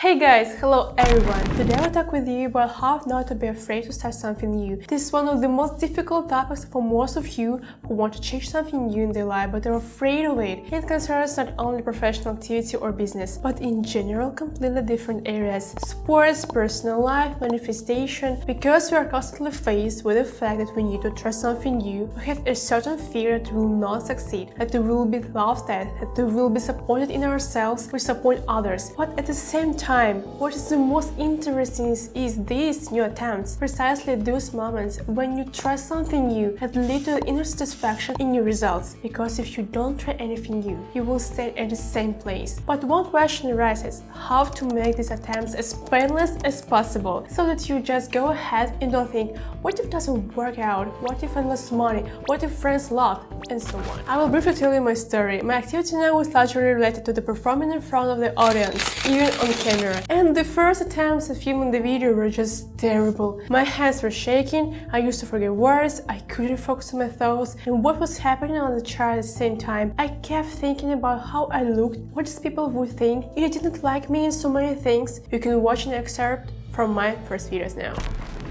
Hey guys, hello everyone! Today I'll talk with you about how not to be afraid to start something new. This is one of the most difficult topics for most of you who want to change something new in their life but are afraid of it. It concerns not only professional activity or business, but in general completely different areas. Sports, personal life, manifestation. Because we are constantly faced with the fact that we need to try something new, we have a certain fear that we will not succeed, that we will be laughed at, that we will be disappointed in ourselves, we disappoint others. But at the same time, what is the most interesting is these new attempts, precisely those moments when you try something new that lead to inner satisfaction in your results. Because if you don't try anything new, you will stay at the same place. But one question arises: how to make these attempts as painless as possible, so that you just go ahead and don't think, what if it doesn't work out, what if I lost money, what if friends lost, and so on. I will briefly tell you my story. My activity now is largely related to the performing in front of the audience, even on camera. And the first attempts at filming the video were just terrible. My hands were shaking, I used to forget words, I couldn't focus on my thoughts and what was happening on the chart at the same time. I kept thinking about how I looked, what these people would think, if they didn't like me in so many things. You can watch an excerpt from my first videos now.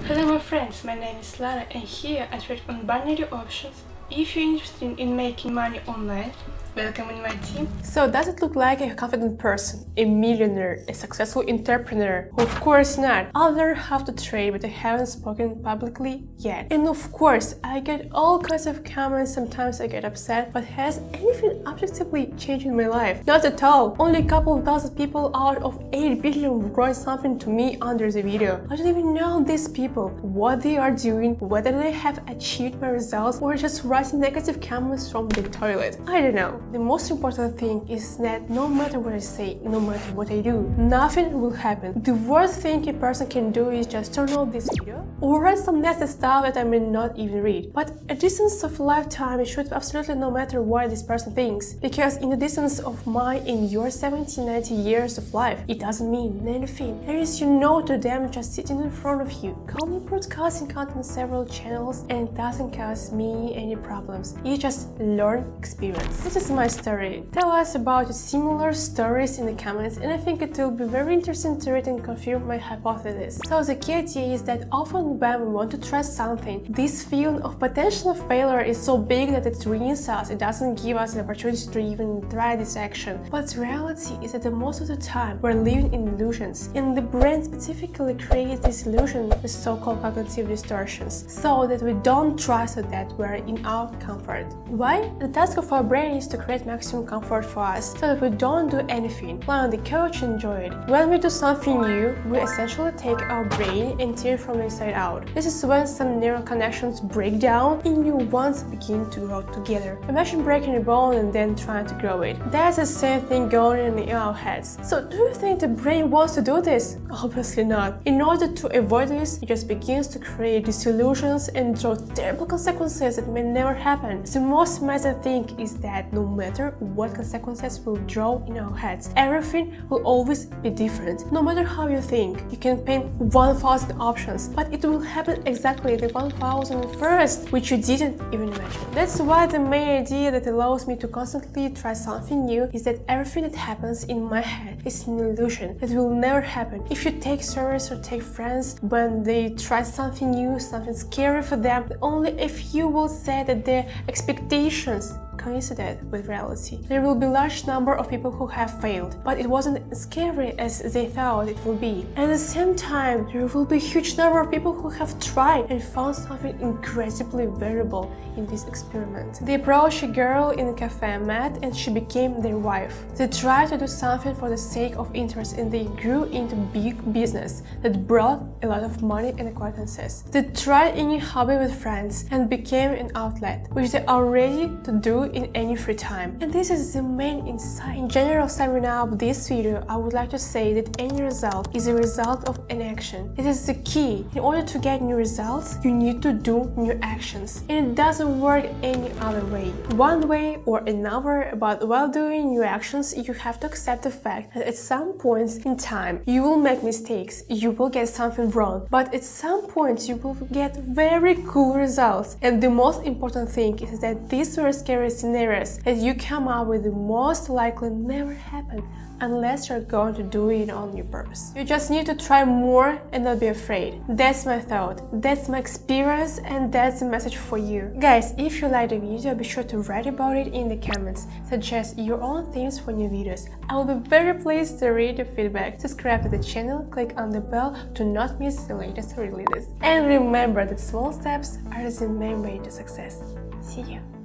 Hello my friends, my name is Lara and here I trade on binary options. If you're interested in making money online, welcome in my team. So does it look like a confident person, a millionaire, a successful entrepreneur? Of course not. I'll learn how to trade, but I haven't spoken publicly yet. And of course, I get all kinds of comments, sometimes I get upset, but has anything objectively changed in my life? Not at all. Only a couple thousand people out of 8 billion wrote something to me under the video. I don't even know these people, what they are doing, whether they have achieved my results or just writing negative comments from the toilet. I don't know. The most important thing is that no matter what I say, no matter what I do, nothing will happen. The worst thing a person can do is just turn off this video or write some nasty stuff that I may not even read. But a distance of a lifetime, it should absolutely no matter what this person thinks. Because in the distance of my and your 70-90 years of life, it doesn't mean anything. There is you know to them just sitting in front of you. Calmly broadcasting content on several channels and it doesn't cause me any problems. You just learn experience. This is my story. Tell us about your similar stories in the comments and I think it will be very interesting to read and confirm my hypothesis. So the key idea is that often when we want to try something, this feeling of potential failure is so big that it ruins us. It doesn't give us an opportunity to even try this action. But the reality is that the most of the time we're living in illusions and the brain specifically creates this illusion, the so-called cognitive distortions, so that we don't try, so that we're in our comfort. Why? The task of our brain is to create maximum comfort for us, so that we don't do anything, lie on the couch and enjoy it. When we do something new, we essentially take our brain and turn it from the inside out. This is when some neural connections break down and new ones begin to grow together. Imagine breaking a bone and then trying to grow it. That's the same thing going on in our heads. So do you think the brain wants to do this? Obviously not. In order to avoid this, it just begins to create these illusions and draw terrible consequences that may never happen. The most amazing thing is that no matter what consequences will draw in our heads, everything will always be different. No matter how you think, you can paint 1000 options, but it will happen exactly the 1001st, which you didn't even imagine. That's why the main idea that allows me to constantly try something new is that everything that happens in my head is an illusion that will never happen. If you take service or take friends, when they try something new, something scary for them, only a few will say that their expectations coincided with reality. There will be a large number of people who have failed, but it wasn't as scary as they thought it would be. At the same time, there will be a huge number of people who have tried and found something incredibly valuable in this experiment. They approached a girl in a cafe, met, and she became their wife. They tried to do something for the sake of interest and they grew into big business that brought a lot of money and acquaintances. They tried any hobby with friends and became an outlet, which they are ready to do in any free time. And this is the main insight. In general, summing up this video, I would like to say that any result is a result of an action. It is the key. In order to get new results, you need to do new actions. And it doesn't work any other way. One way or another, but while doing new actions, you have to accept the fact that at some points in time, you will make mistakes, you will get something wrong, but at some point you will get very cool results. And the most important thing is that these very scary scenarios that you come up with most likely never happen unless you're going to do it on your purpose. You just need to try more and not be afraid. That's my thought, that's my experience, and that's the message for you. Guys, if you liked the video, be sure to write about it in the comments. Suggest your own themes for new videos. I will be very pleased to read your feedback. Subscribe to the channel, click on the bell to not miss the latest releases. And remember that small steps are the main way to success. See you!